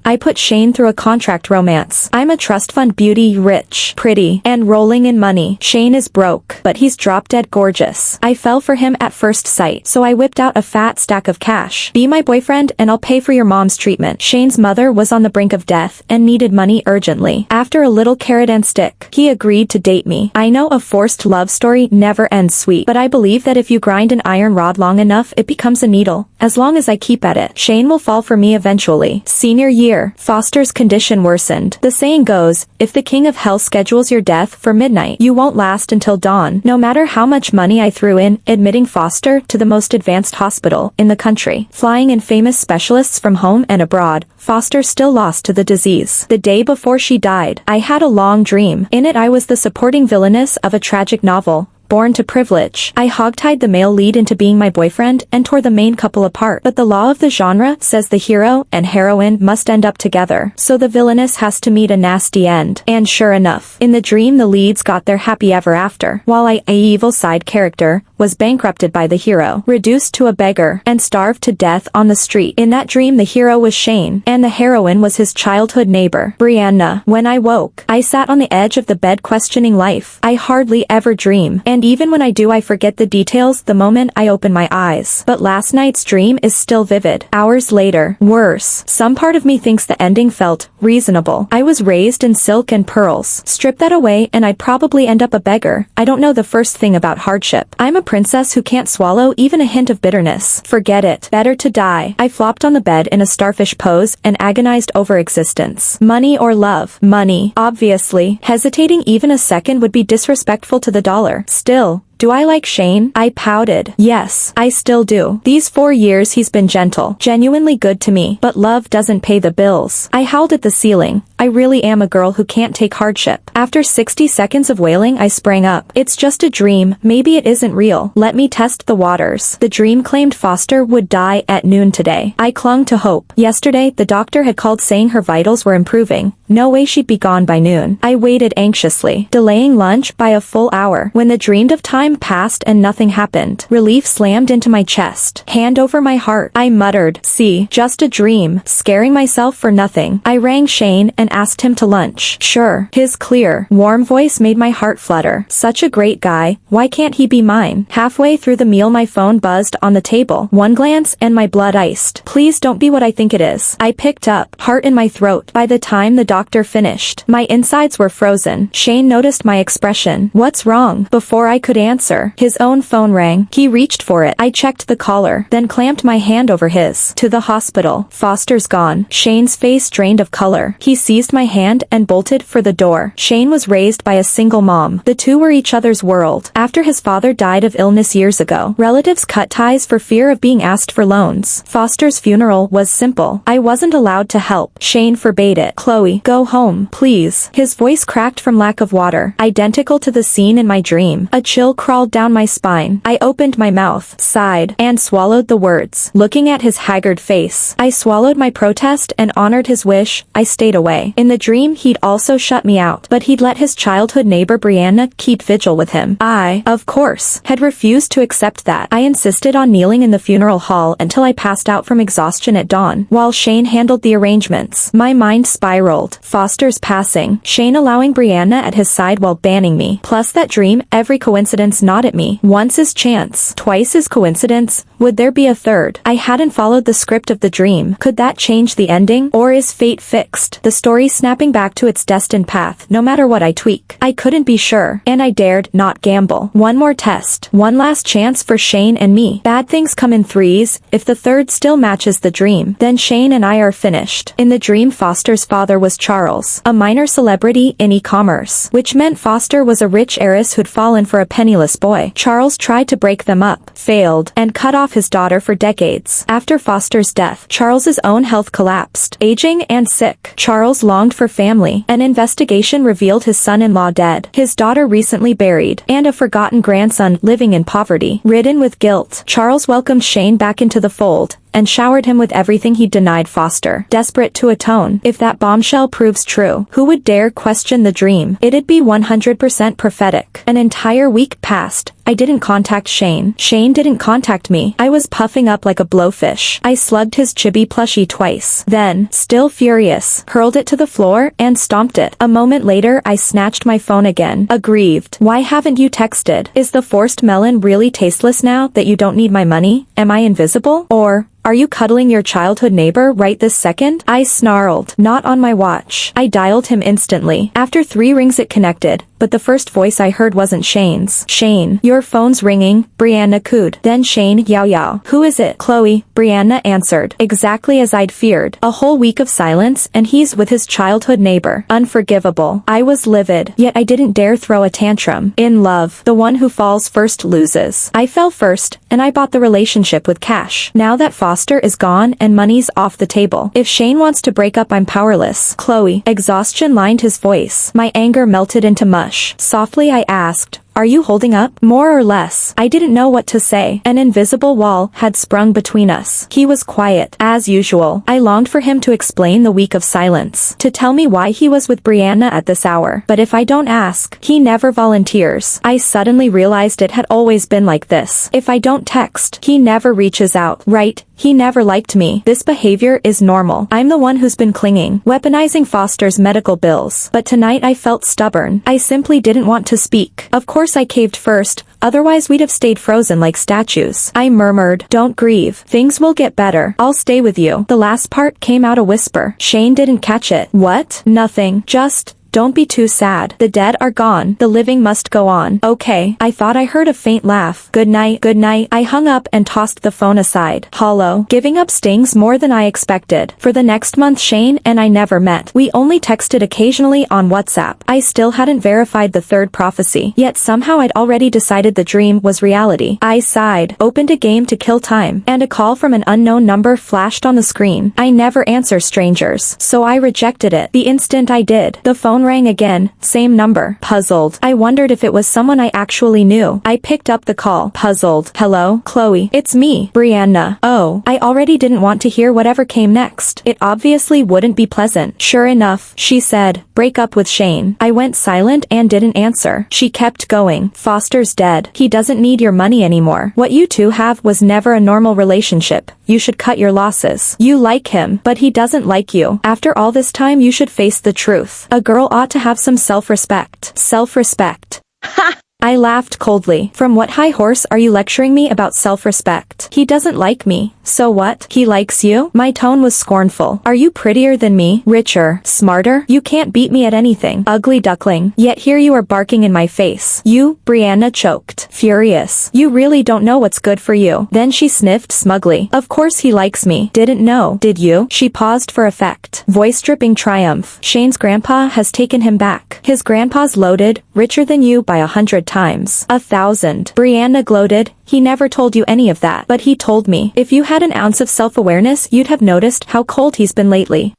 I put Shane through a contract romance. I'm a trust fund beauty, rich, pretty, and rolling in money. Shane is broke, but he's drop-dead gorgeous. I fell for him at first sight, so I whipped out a fat stack of cash. Be my boyfriend and I'll pay for your mom's treatment. Shane's mother was on the brink of death and needed money urgently. After a little carrot and stick, he agreed to date me. I know a forced love story never ends sweet, but I believe that if you grind an iron rod long enough, it becomes a needle. As long as I keep at it, Shane will fall for me eventually. Senior year, Foster's condition worsened. The saying goes, if the king of hell schedules your death for midnight, you won't last until dawn. No matter how much money I threw in, admitting Foster to the most advanced hospital in the country, flying in famous specialists from home and abroad, Foster still lost to the disease. The day before she died, I had a long dream. In it I was the supporting villainess of a tragic novel. Born to privilege, I hogtied the male lead into being my boyfriend and tore the main couple apart. But the law of the genre says the hero and heroine must end up together, so the villainess has to meet a nasty end. And sure enough, in the dream the leads got their happy ever after, while a evil side character was bankrupted by the hero, reduced to a beggar, and starved to death on the street. In that dream the hero was Shane, and the heroine was his childhood neighbor, Brianna. When I woke, I sat on the edge of the bed questioning life. I hardly ever dream, and even when I do I forget the details the moment I open my eyes. But last night's dream is still vivid. Hours later, worse. Some part of me thinks the ending felt reasonable. I was raised in silk and pearls. Strip that away and I'd probably end up a beggar. I don't know the first thing about hardship. I'm a princess who can't swallow even a hint of bitterness. Forget it. Better to die. I flopped on the bed in a starfish pose and agonized over existence. Money or love? Money. Obviously. Hesitating even a second would be disrespectful to the dollar. Still, do I like Shane? I pouted. Yes, I still do. These 4 years he's been gentle, genuinely good to me, but love doesn't pay the bills. I howled at the ceiling. I really am a girl who can't take hardship. After 60 seconds of wailing I sprang up. It's just a dream, maybe it isn't real. Let me test the waters. The dream claimed Foster would die at noon today. I clung to hope. Yesterday, the doctor had called saying her vitals were improving. No way she'd be gone by noon. I waited anxiously, delaying lunch by a full hour. When the dreamed of time passed and nothing happened, relief slammed into my chest. Hand over my heart. I muttered, see, just a dream, scaring myself for nothing. I rang Shane and asked him to lunch. Sure. His clear, warm voice made my heart flutter. Such a great guy, why can't he be mine? Halfway through the meal my phone buzzed on the table. One glance and my blood iced. Please don't be what I think it is. I picked up, heart in my throat. By the time the doctor finished, my insides were frozen. Shane noticed my expression. What's wrong? Before I could answer, his own phone rang. He reached for it. I checked the caller, then clamped my hand over his. To the hospital. Foster's gone. Shane's face drained of color. He seized my hand and bolted for the door. Shane was raised by a single mom. The two were each other's world. After his father died of illness years ago, relatives cut ties for fear of being asked for loans. Foster's funeral was simple. I wasn't allowed to help. Shane forbade it. Chloe, go home, please. His voice cracked from lack of water, identical to the scene in my dream. A chill crawled down my spine. I opened my mouth, sighed, and swallowed the words. Looking at his haggard face, I swallowed my protest and honored his wish. I stayed away. In the dream he'd also shut me out, but he'd let his childhood neighbor Brianna keep vigil with him. I, of course, had refused to accept that. I insisted on kneeling in the funeral hall until I passed out from exhaustion at dawn, while Shane handled the arrangements. My mind spiraled. Foster's passing, Shane allowing Brianna at his side while banning me, plus that dream, every coincidence not at me. Once is chance, twice is coincidence. Would there be a third? I hadn't followed the script of the dream. Could that change the ending? Or is fate fixed? The story snapping back to its destined path, no matter what I tweak. I couldn't be sure, and I dared not gamble. One more test. One last chance for Shane and me. Bad things come in threes. If the third still matches the dream, then Shane and I are finished. In the dream Foster's father was Charles, a minor celebrity in e-commerce, which meant Foster was a rich heiress who'd fallen for a penniless boy. Charles tried to break them up, failed, and cut off his daughter for decades. After Foster's death, Charles's own health collapsed. Aging and sick, Charles longed for family. An investigation revealed his son-in-law dead, his daughter recently buried, and a forgotten grandson living in poverty. Ridden with guilt, Charles welcomed Shane back into the fold, and showered him with everything he'd denied Foster. Desperate to atone, if that bombshell proves true, who would dare question the dream? It'd be 100% prophetic. An entire week passed, I didn't contact Shane. Shane didn't contact me. I was puffing up like a blowfish. I slugged his chibi plushie twice. Then, still furious, hurled it to the floor and stomped it. A moment later I snatched my phone again, aggrieved. Why haven't you texted? Is the forced melon really tasteless now that you don't need my money? Am I invisible? Or, are you cuddling your childhood neighbor right this second? I snarled. Not on my watch. I dialed him instantly. After 3 rings it connected, but the first voice I heard wasn't Shane's. Shane, your phone's ringing, Brianna cooed. Then Shane, yow yow. Who is it? Chloe, Brianna answered. Exactly as I'd feared. A whole week of silence, and he's with his childhood neighbor. Unforgivable. I was livid, yet I didn't dare throw a tantrum. In love, the one who falls first loses. I fell first, and I bought the relationship with cash. Now that Foster is gone and money's off the table. If Shane wants to break up, I'm powerless. Chloe. Exhaustion lined his voice. My anger melted into mush. Softly I asked, are you holding up? More or less. I didn't know what to say. An invisible wall had sprung between us. He was quiet, as usual. I longed for him to explain the week of silence, to tell me why he was with Brianna at this hour. But if I don't ask, he never volunteers. I suddenly realized it had always been like this. If I don't text, he never reaches out. Right? He never liked me. This behavior is normal. I'm the one who's been clinging, weaponizing Foster's medical bills. But tonight I felt stubborn. I simply didn't want to speak. Of course I caved first, otherwise we'd have stayed frozen like statues. I murmured, don't grieve. Things will get better. I'll stay with you. The last part came out a whisper. Shane didn't catch it. What? Nothing. Just... don't be too sad. The dead are gone. The living must go on. Okay. I thought I heard a faint laugh. Good night. Good night. I hung up and tossed the phone aside. Hollow. Giving up stings more than I expected. For the next month Shane and I never met. We only texted occasionally on WhatsApp. I still hadn't verified the third prophecy. Yet somehow I'd already decided the dream was reality. I sighed, opened a game to kill time, and a call from an unknown number flashed on the screen. I never answer strangers, so I rejected it. The instant I did, the phone rang again, same number. Puzzled. I wondered if it was someone I actually knew. I picked up the call, puzzled. Hello, Chloe. It's me, Brianna. Oh, I already didn't want to hear whatever came next. It obviously wouldn't be pleasant. Sure enough, she said, break up with Shane. I went silent and didn't answer. She kept going. Foster's dead. He doesn't need your money anymore. What you two have was never a normal relationship. You should cut your losses. You like him, but he doesn't like you. After all this time you should face the truth. A girl ought to have some self-respect. Self-respect. Ha! I laughed coldly. From what high horse are you lecturing me about self-respect? He doesn't like me. So what? He likes you? My tone was scornful. Are you prettier than me? Richer? Smarter? You can't beat me at anything. Ugly duckling. Yet here you are barking in my face. You, Brianna choked. Furious. You really don't know what's good for you. Then she sniffed smugly. Of course he likes me. Didn't know. Did you? She paused for effect. Voice dripping triumph. Shane's grandpa has taken him back. His grandpa's loaded, richer than you by 100 times. 1,000. Brianna gloated. He never told you any of that. But he told me. If you had an ounce of self-awareness you'd have noticed how cold he's been lately.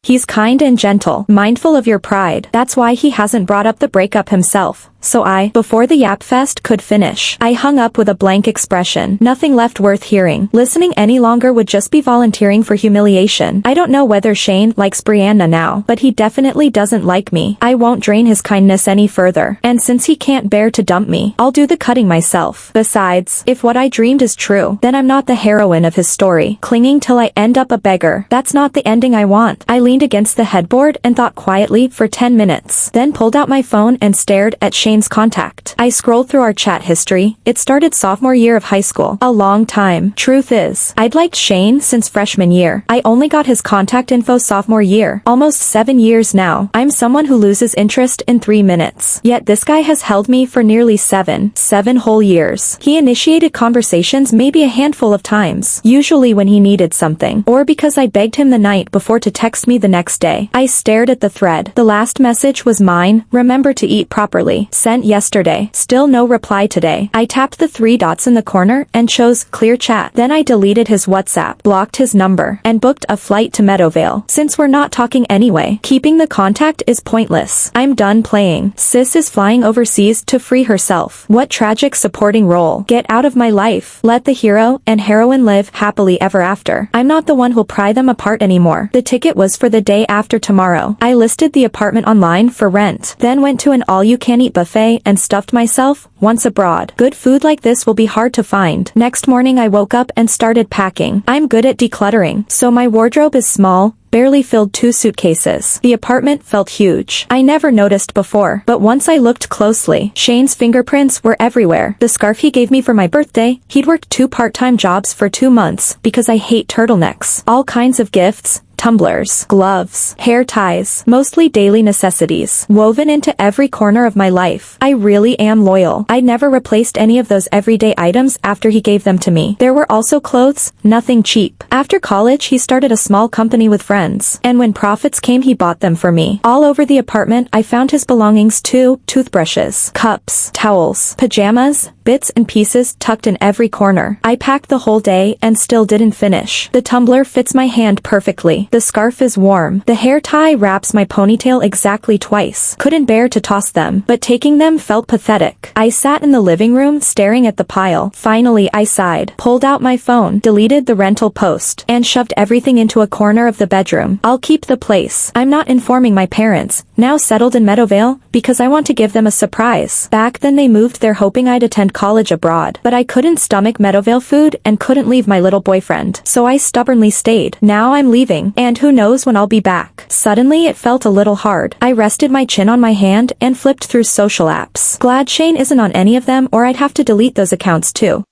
He's kind and gentle, mindful of your pride. That's why he hasn't brought up the breakup himself. So before the yap fest could finish, I hung up with a blank expression. Nothing left worth hearing. Listening any longer would just be volunteering for humiliation. I don't know whether Shane likes Brianna now, but he definitely doesn't like me. I won't drain his kindness any further. And since he can't bear to dump me, I'll do the cutting myself. Besides, if what I dreamed is true, then I'm not the heroine of his story, clinging till I end up a beggar. That's not the ending I want. I leaned against the headboard and thought quietly for 10 minutes, then pulled out my phone and stared at Shane's contact. I scrolled through our chat history. It started sophomore year of high school. A long time. Truth is, I'd liked Shane since freshman year. I only got his contact info sophomore year. Almost 7 years now. I'm someone who loses interest in 3 minutes. Yet this guy has held me for nearly 7 whole years. He initiated conversations maybe a handful of times, usually when he needed something, or because I begged him the night before to text me the next day. I stared at the thread. The last message was mine. Remember to eat properly. Sent yesterday. Still no reply today. I tapped the 3 dots in the corner and chose clear chat. Then I deleted his WhatsApp, blocked his number, and booked a flight to Meadowvale. Since we're not talking anyway, keeping the contact is pointless. I'm done playing. Sis is flying overseas to free herself. What tragic supporting role. Get out of my life. Let the hero and heroine live happily ever after. I'm not the one who'll pry them apart anymore. The ticket was for for the day after tomorrow. I listed the apartment online for rent, then went to an all-you-can-eat buffet and stuffed myself. Once abroad, good food like this will be hard to find. Next morning I woke up and started packing. I'm good at decluttering, so my wardrobe is small, barely filled 2 suitcases. The apartment felt huge. I never noticed before, but once I looked closely, Shane's fingerprints were everywhere. The scarf he gave me for my birthday, he'd worked 2 part-time jobs for 2 months because I hate turtlenecks. All kinds of gifts, tumblers, gloves, hair ties, mostly daily necessities, woven into every corner of my life. I really am loyal. I never replaced any of those everyday items after he gave them to me. There were also clothes, nothing cheap. After college he started a small company with friends, and when profits came he bought them for me. All over the apartment I found his belongings too: toothbrushes, cups, towels, pajamas, bits and pieces tucked in every corner. I packed the whole day and still didn't finish. The tumbler fits my hand perfectly. The scarf is warm. The hair tie wraps my ponytail exactly twice. Couldn't bear to toss them, but taking them felt pathetic. I sat in the living room staring at the pile. Finally I sighed, pulled out my phone, deleted the rental post, and shoved everything into a corner of the bedroom. I'll keep the place. I'm not informing my parents, now settled in Meadowvale, because I want to give them a surprise. Back then they moved there hoping I'd attend college abroad, but I couldn't stomach Meadowvale food and couldn't leave my little boyfriend, so I stubbornly stayed. Now I'm leaving, and who knows when I'll be back. Suddenly it felt a little hard. I rested my chin on my hand and flipped through social apps. Glad Shane isn't on any of them or I'd have to delete those accounts too.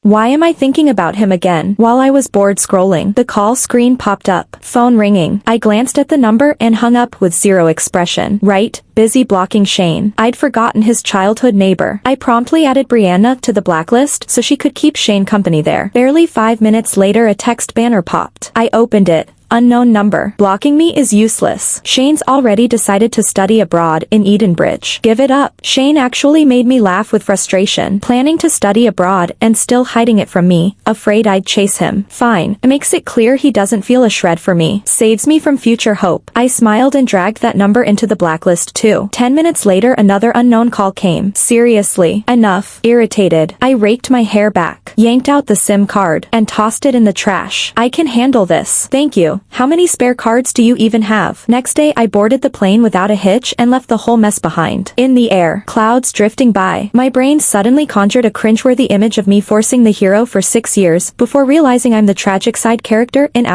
Why am I thinking about him again? While I was bored scrolling, the call screen popped up. Phone ringing. I glanced at the number and hung up with zero expression. Right, busy blocking Shane. I'd forgotten his childhood neighbor. I promptly added Brianna to the blacklist so she could keep Shane company there. Barely 5 minutes later a text banner popped. I opened it. Unknown number. Blocking me is useless. Shane's already decided to study abroad in Edenbridge. Give it up. Shane actually made me laugh with frustration. Planning to study abroad and still hiding it from me. Afraid I'd chase him. Fine. It makes it clear he doesn't feel a shred for me. Saves me from future hope. I smiled and dragged that number into the blacklist too. 10 minutes later another unknown call came. Seriously. Enough. Irritated. I raked my hair back, yanked out the SIM card, and tossed it in the trash. I can handle this. Thank you. How many spare cards do you even have? Next day I boarded the plane without a hitch and left the whole mess behind. In the air, clouds drifting by, my brain suddenly conjured a cringeworthy image of me forcing the hero for 6 years before realizing I'm the tragic side character in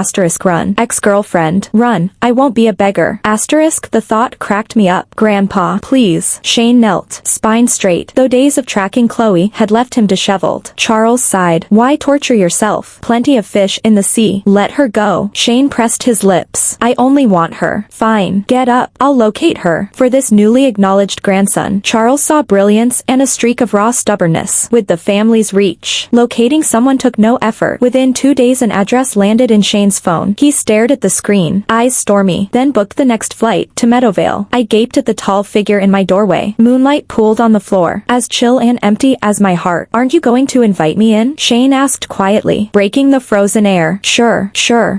*Run. Ex-girlfriend. Run. I won't be a beggar. The thought cracked me up. Grandpa, please. Shane knelt, spine straight, though days of tracking Chloe had left him disheveled. Charles sighed. Why torture yourself? Plenty of fish in the sea. Let her go. Shane pressed his lips. I only want her. Fine. Get up. I'll locate her. For this newly acknowledged grandson, Charles saw brilliance and a streak of raw stubbornness with the family's reach. Locating someone took no effort. Within 2 days an address landed in Shane's phone. He stared at the screen, eyes stormy, then booked the next flight to Meadowvale. I gaped at the tall figure in my doorway. Moonlight pooled on the floor, as chill and empty as my heart. Aren't you going to invite me in? Shane asked quietly, breaking the frozen air. Sure.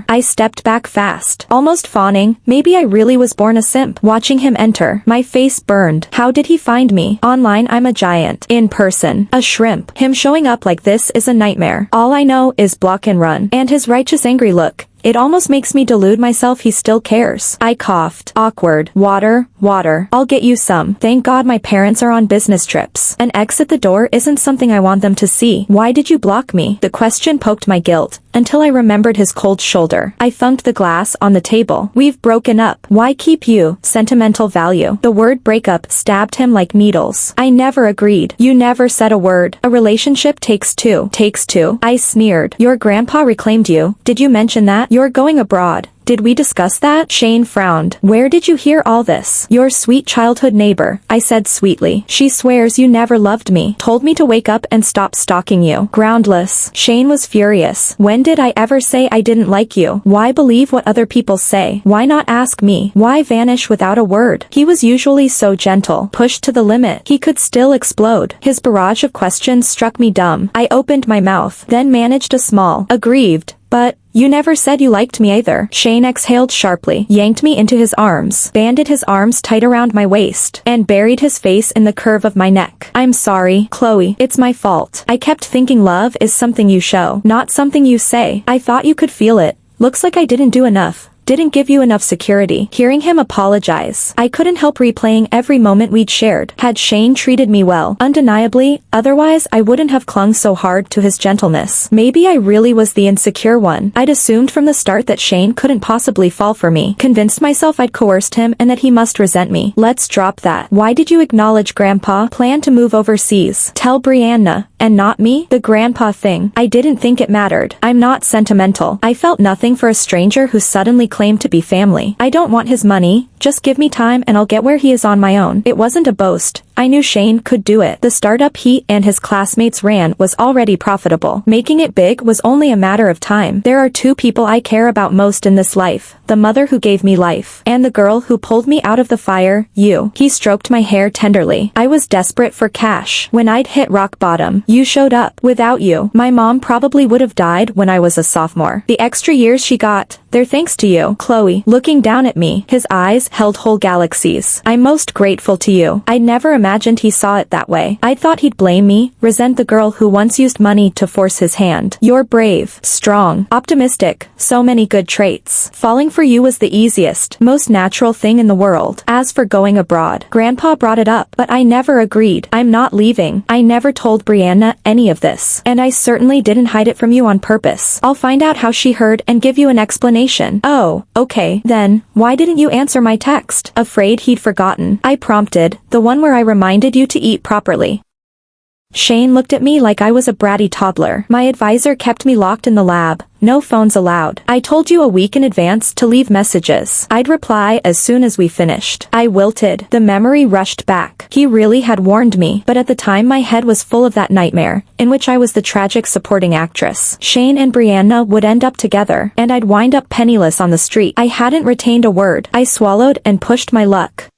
I stepped back fast, almost fawning. Maybe I really was born a simp. Watching him enter, my face burned. How did he find me? Online I'm a giant. In person, a shrimp. Him showing up like this is a nightmare. All I know is block and run. And his righteous angry look. It almost makes me delude myself he still cares. I coughed. Awkward. Water. I'll get you some. Thank God my parents are on business trips. An X at the door isn't something I want them to see. Why did you block me? The question poked my guilt, until I remembered his cold shoulder. I thunked the glass on the table. We've broken up. Why keep you? Sentimental value. The word breakup stabbed him like needles. I never agreed. You never said a word. A relationship takes two. I sneered. Your grandpa reclaimed you. Did you mention that? You're going abroad. Did we discuss that? Shane frowned. Where did you hear all this? Your sweet childhood neighbor, I said sweetly. She swears you never loved me. Told me to wake up and stop stalking you. Groundless. Shane was furious. When did I ever say I didn't like you? Why believe what other people say? Why not ask me? Why vanish without a word? He was usually so gentle. Pushed to the limit, he could still explode. His barrage of questions struck me dumb. I opened my mouth, then managed a small, aggrieved, but you never said you liked me either. Shane exhaled sharply, yanked me into his arms, banded his arms tight around my waist, and buried his face in the curve of my neck. I'm sorry, Chloe. It's my fault. I kept thinking love is something you show, not something you say. I thought you could feel it. Looks like I didn't do enough. didn't give you enough security. Hearing him apologize, I couldn't help replaying every moment we'd shared. Had Shane treated me well? Undeniably, otherwise I wouldn't have clung so hard to his gentleness. Maybe I really was the insecure one. I'd assumed from the start that Shane couldn't possibly fall for me, convinced myself I'd coerced him and that he must resent me. Let's drop that. Why did you acknowledge Grandpa? Plan to move overseas. Tell Brianna, and not me? The Grandpa thing. I didn't think it mattered. I'm not sentimental. I felt nothing for a stranger who suddenly claimed to be family. I don't want his money. Just give me time and I'll get where he is on my own. It wasn't a boast. I knew Shane could do it. The startup he and his classmates ran was already profitable. Making it big was only a matter of time. There are two people I care about most in this life. The mother who gave me life, and the girl who pulled me out of the fire, you. He stroked my hair tenderly. I was desperate for cash. When I'd hit rock bottom, you showed up. Without you, my mom probably would have died when I was a sophomore. The extra years she got, they're thanks to you. Chloe, looking down at me, his eyes held whole galaxies. I'm most grateful to you. I never imagined he saw it that way. I thought he'd blame me, resent the girl who once used money to force his hand. You're brave, strong, optimistic, so many good traits. Falling for you was the easiest, most natural thing in the world. As for going abroad, Grandpa brought it up, but I never agreed. I'm not leaving. I never told Brianna any of this, and I certainly didn't hide it from you on purpose. I'll find out how she heard and give you an explanation. Oh, okay, then, why didn't you answer my text? Afraid he'd forgotten. I prompted, the one where I reminded you to eat properly. Shane looked at me like I was a bratty toddler. My advisor kept me locked in the lab. No phones allowed. I told you a week in advance to leave messages. I'd reply as soon as we finished. I wilted. The memory rushed back. He really had warned me, but at the time my head was full of that nightmare, in which I was the tragic supporting actress. Shane and Brianna would end up together, and I'd wind up penniless on the street. I hadn't retained a word. I swallowed and pushed my luck.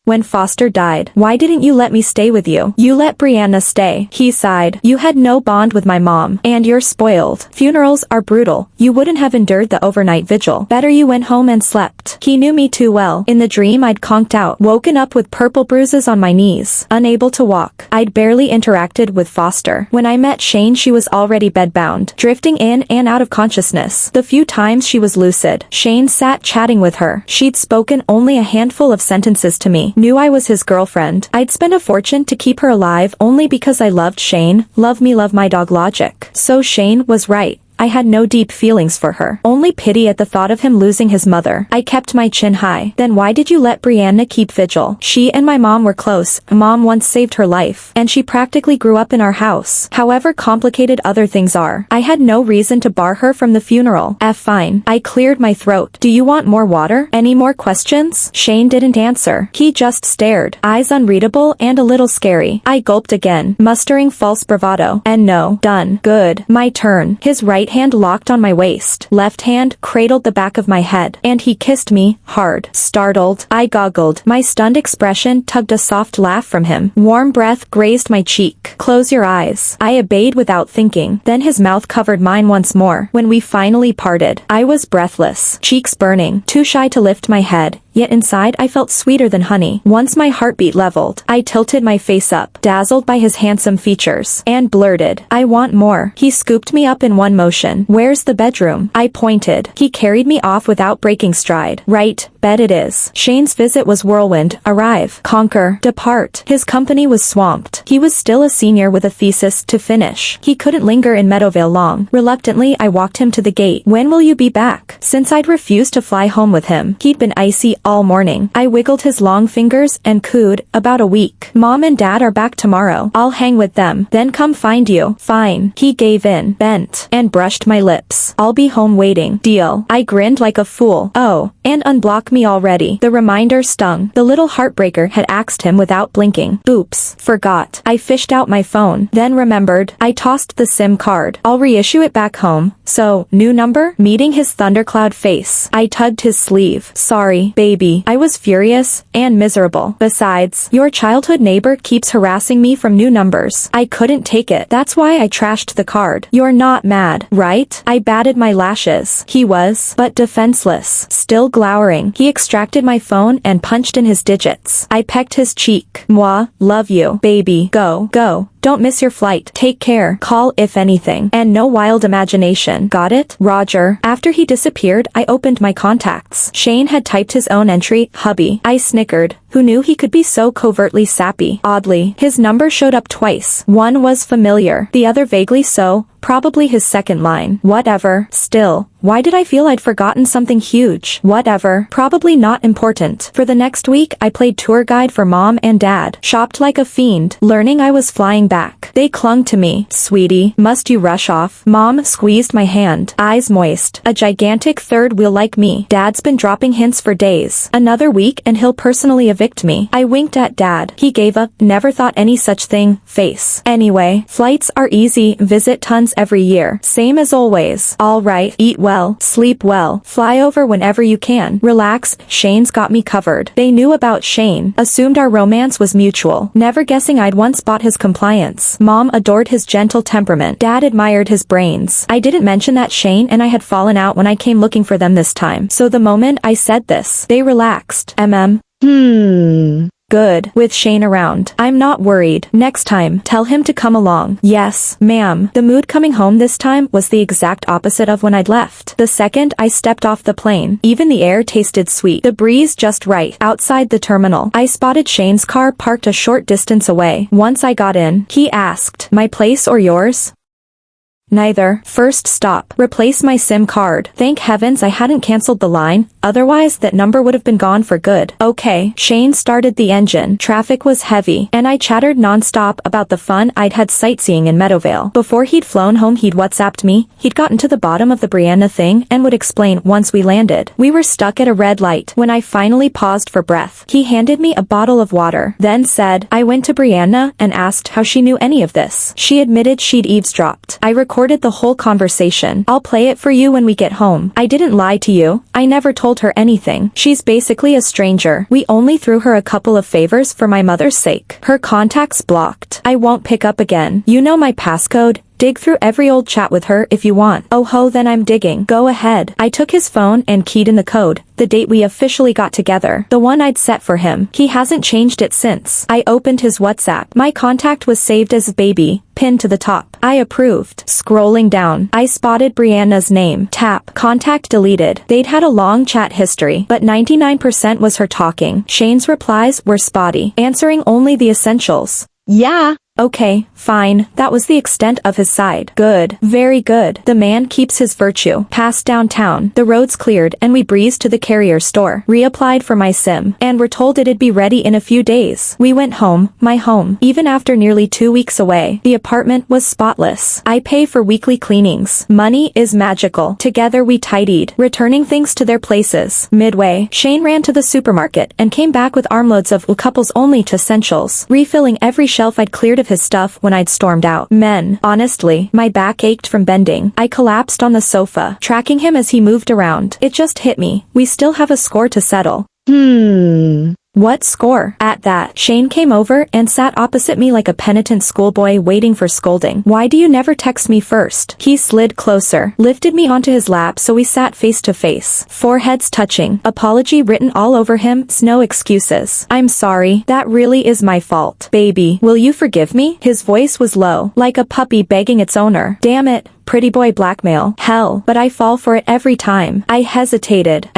When Foster died, why didn't you let me stay with you? You let Brianna stay. He sighed. You had no bond with my mom, and you're spoiled. Funerals are brutal. You wouldn't have endured the overnight vigil. Better you went home and slept. He knew me too well. In the dream I'd conked out, woken up with purple bruises on my knees, unable to walk. I'd barely interacted with Foster. When I met Shane she was already bedbound, drifting in and out of consciousness. The few times she was lucid, Shane sat chatting with her. She'd spoken only a handful of sentences to me. Knew I was his girlfriend. I'd spend a fortune to keep her alive only because I loved Shane. Love me love my dog logic. So Shane was right. I had no deep feelings for her. Only pity at the thought of him losing his mother. I kept my chin high. Then why did you let Brianna keep vigil? She and my mom were close. Mom once saved her life, and she practically grew up in our house. However complicated other things are, I had no reason to bar her from the funeral. Fine. I cleared my throat. Do you want more water? Any more questions? Shane didn't answer. He just stared, eyes unreadable and a little scary. I gulped again, mustering false bravado. And no. Done. Good. My turn. His right hand locked on my waist. Left hand cradled the back of my head, and he kissed me, hard. Startled, I goggled. My stunned expression tugged a soft laugh from him. Warm breath grazed my cheek. Close your eyes. I obeyed without thinking. Then his mouth covered mine once more. When we finally parted, I was breathless, cheeks burning, too shy to lift my head. Yet inside I felt sweeter than honey. Once my heartbeat leveled, I tilted my face up, dazzled by his handsome features, and blurted, I want more. He scooped me up in one motion. Where's the bedroom? I pointed. He carried me off without breaking stride. Right, bed it is. Shane's visit was whirlwind. Arrive, conquer, depart. His company was swamped. He was still a senior with a thesis to finish. He couldn't linger in Meadowvale long. Reluctantly I walked him to the gate. When will you be back? Since I'd refused to fly home with him, he'd been icy all morning. I wiggled his long fingers and cooed, about a week. Mom and Dad are back tomorrow. I'll hang with them, then come find you. Fine. He gave in, bent, and brushed my lips. I'll be home waiting. Deal. I grinned like a fool. Oh, and unblock me already. The reminder stung. The little heartbreaker had axed him without blinking. Oops. Forgot. I fished out my phone, then remembered. I tossed the SIM card. I'll reissue it back home. So, new number? Meeting his thundercloud face, I tugged his sleeve. Sorry, baby. I was furious and miserable. Besides, your childhood neighbor keeps harassing me from new numbers. I couldn't take it. That's why I trashed the card. You're not mad, right? I batted my lashes. He was, but defenseless. Still glowering. He extracted my phone and punched in his digits. I pecked his cheek. Moi, love you, baby. Go, go. Don't miss your flight. Take care. Call if anything. And no wild imagination. Got it? Roger. After he disappeared, I opened my contacts. Shane had typed his own entry, hubby. I snickered. Who knew he could be so covertly sappy? Oddly, his number showed up twice. One was familiar, the other vaguely so, probably his second line. Whatever. Still, why did I feel I'd forgotten something huge? Whatever. Probably not important. For the next week, I played tour guide for mom and dad, shopped like a fiend, learning I was flying back. They clung to me. Sweetie, must you rush off? Mom squeezed my hand, eyes moist. A gigantic third wheel like me. Dad's been dropping hints for days. Another week and he'll personally evict me. I winked at Dad. He gave a never thought any such thing face. Anyway, flights are easy, visit tons every year. Same as always. All right, eat well, sleep well, fly over whenever you can. Relax, Shane's got me covered. They knew about Shane, assumed our romance was mutual, never guessing I'd once bought his compliance. Mom adored his gentle temperament. Dad admired his brains. I didn't mention that Shane and I had fallen out when I came looking for them this time. So the moment I said this, they relaxed. Good. With Shane around, I'm not worried. Next time, tell him to come along. Yes, ma'am. The mood coming home this time was the exact opposite of when I'd left. The second I stepped off the plane, even the air tasted sweet. The breeze just right. Outside the terminal, I spotted Shane's car parked a short distance away. Once I got in, he asked, "My place or yours?" Neither. First stop. Replace my SIM card. Thank heavens I hadn't cancelled the line, otherwise that number would have been gone for good. Okay. Shane started the engine. Traffic was heavy, and I chattered non-stop about the fun I'd had sightseeing in Meadowvale. Before he'd flown home he'd WhatsApped me, he'd gotten to the bottom of the Brianna thing and would explain once we landed. We were stuck at a red light. When I finally paused for breath, he handed me a bottle of water, then said, I went to Brianna and asked how she knew any of this. She admitted she'd eavesdropped. I recorded the whole conversation. I'll play it for you when we get home. I didn't lie to you. I never told her anything. She's basically a stranger. We only threw her a couple of favors for my mother's sake. Her contacts blocked. I won't pick up again. You know my passcode. Dig through every old chat with her if you want. Oh ho, then I'm digging. Go ahead. I took his phone and keyed in the code, the date we officially got together, the one I'd set for him. He hasn't changed it since. I opened his WhatsApp. My contact was saved as baby, pinned to the top. I approved. Scrolling down, I spotted Brianna's name. Tap. Contact deleted. They'd had a long chat history, but 99% was her talking. Shane's replies were spotty, answering only the essentials. Yeah. Okay, fine, that was the extent of his side. Good. Very good. The man keeps his virtue. Past downtown, the roads cleared and we breezed to the carrier store. Reapplied for my SIM, and were told it'd be ready in a few days. We went home, my home. Even after nearly 2 weeks away, the apartment was spotless. I pay for weekly cleanings. Money is magical. Together we tidied, returning things to their places. Midway, Shane ran to the supermarket and came back with armloads of couples only to essentials, refilling every shelf I'd cleared of his stuff when I'd stormed out. Men. Honestly, my back ached from bending. I collapsed on the sofa, tracking him as he moved around. It just hit me. We still have a score to settle. What score? At that, Shane came over and sat opposite me like a penitent schoolboy waiting for scolding. Why do you never text me first? He slid closer, lifted me onto his lap so we sat face to face. Foreheads touching, apology written all over him, no excuses. I'm sorry, that really is my fault. Baby, will you forgive me? His voice was low, like a puppy begging its owner. Damn it. Pretty boy blackmail. Hell, but I fall for it every time. I hesitated.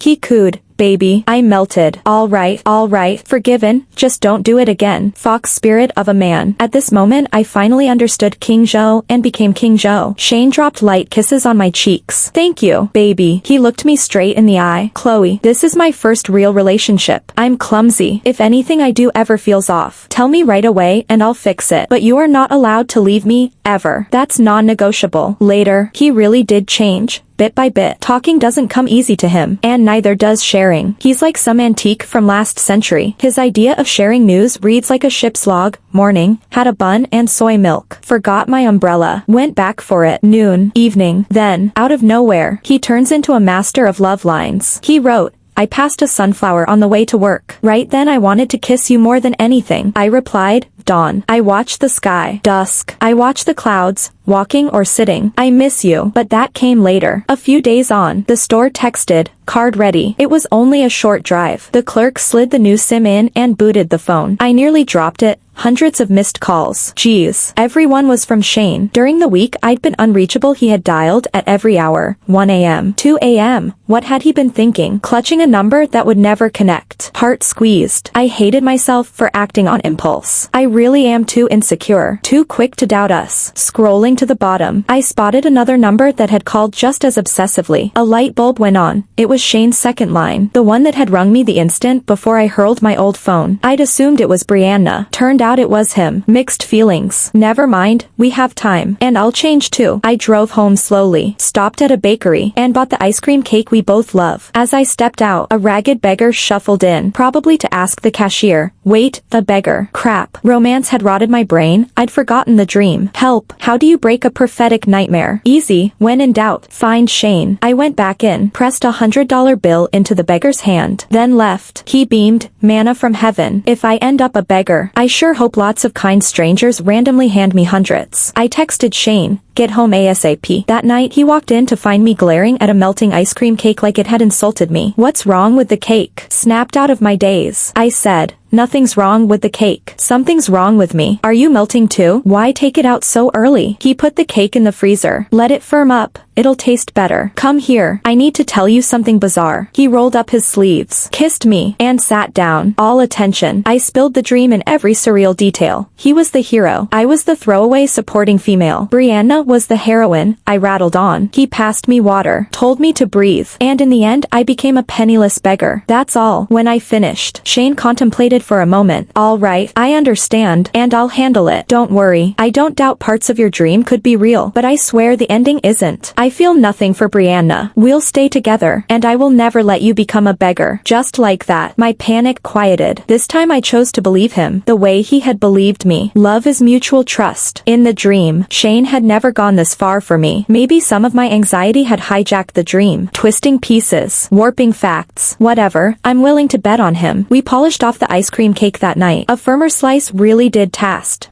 He cooed. Baby, I melted. All right, forgiven, just don't do it again. Fox spirit of a man. At this moment I finally understood King Joe and became King Joe. Shane dropped light kisses on my cheeks. Thank you, baby. He looked me straight in the eye. Chloe, this is my first real relationship. I'm clumsy. If anything I do ever feels off, tell me right away and I'll fix it. But you are not allowed to leave me, ever. That's non-negotiable. Later, he really did change. Bit by bit. Talking doesn't come easy to him, and neither does sharing. He's like some antique from last century. His idea of sharing news reads like a ship's log. Morning, had a bun and soy milk. Forgot my umbrella. Went back for it. Noon, evening. Then, out of nowhere, he turns into a master of love lines. He wrote, I passed a sunflower on the way to work. Right then I wanted to kiss you more than anything. I replied, dawn. I watch the sky. Dusk. I watch the clouds, walking or sitting. I miss you. But that came later. A few days on, the store texted, card ready. It was only a short drive. The clerk slid the new SIM in and booted the phone. I nearly dropped it, hundreds of missed calls. Geez, everyone was from Shane. During the week I'd been unreachable. He had dialed at every hour. 1 a.m. 2 a.m. What had he been thinking? Clutching a number that would never connect. Heart squeezed. I hated myself for acting on impulse. I really am too insecure. Too quick to doubt us. Scrolling to the bottom, I spotted another number that had called just as obsessively. A light bulb went on. It was Shane's second line. The one that had rung me the instant before I hurled my old phone. I'd assumed it was Brianna. Turned out it was him. Mixed feelings. Never mind, we have time. And I'll change too. I drove home slowly, stopped at a bakery, and bought the ice cream cake we both love. As I stepped out, a ragged beggar shuffled in, probably to ask the cashier. Wait, the beggar. Crap. Romance had rotted my brain. I'd forgotten the dream. Help. How do you break a prophetic nightmare? Easy. When in doubt, find Shane. I went back in, pressed $100 bill into the beggar's hand, then left. He beamed. Manna from heaven. If I end up a beggar, I sure hope lots of kind strangers randomly hand me hundreds. I texted Shane. Get home ASAP. That night he walked in to find me glaring at a melting ice cream cake like it had insulted me. What's wrong with the cake? Snapped out of my daze. I said, nothing's wrong with the cake. Something's wrong with me. Are you melting too? Why take it out so early? He put the cake in the freezer. Let it firm up. It'll taste better. Come here. I need to tell you something bizarre. He rolled up his sleeves, kissed me, and sat down. All attention. I spilled the dream in every surreal detail. He was the hero. I was the throwaway supporting female. Brianna was the heroine. I rattled on. He passed me water, told me to breathe, and in the end I became a penniless beggar. That's all. When I finished, Shane contemplated for a moment. All right, I understand, and I'll handle it. Don't worry. I don't doubt parts of your dream could be real, but I swear the ending isn't. I feel nothing for Brianna. We'll stay together, and I will never let you become a beggar. Just like that, my panic quieted. This time I chose to believe him, the way he had believed me. Love is mutual trust. In the dream, Shane had never gone this far for me. Maybe some of my anxiety had hijacked the dream, twisting pieces, warping facts. Whatever, I'm willing to bet on him. We polished off the ice cream cake that night. A firmer slice really did taste.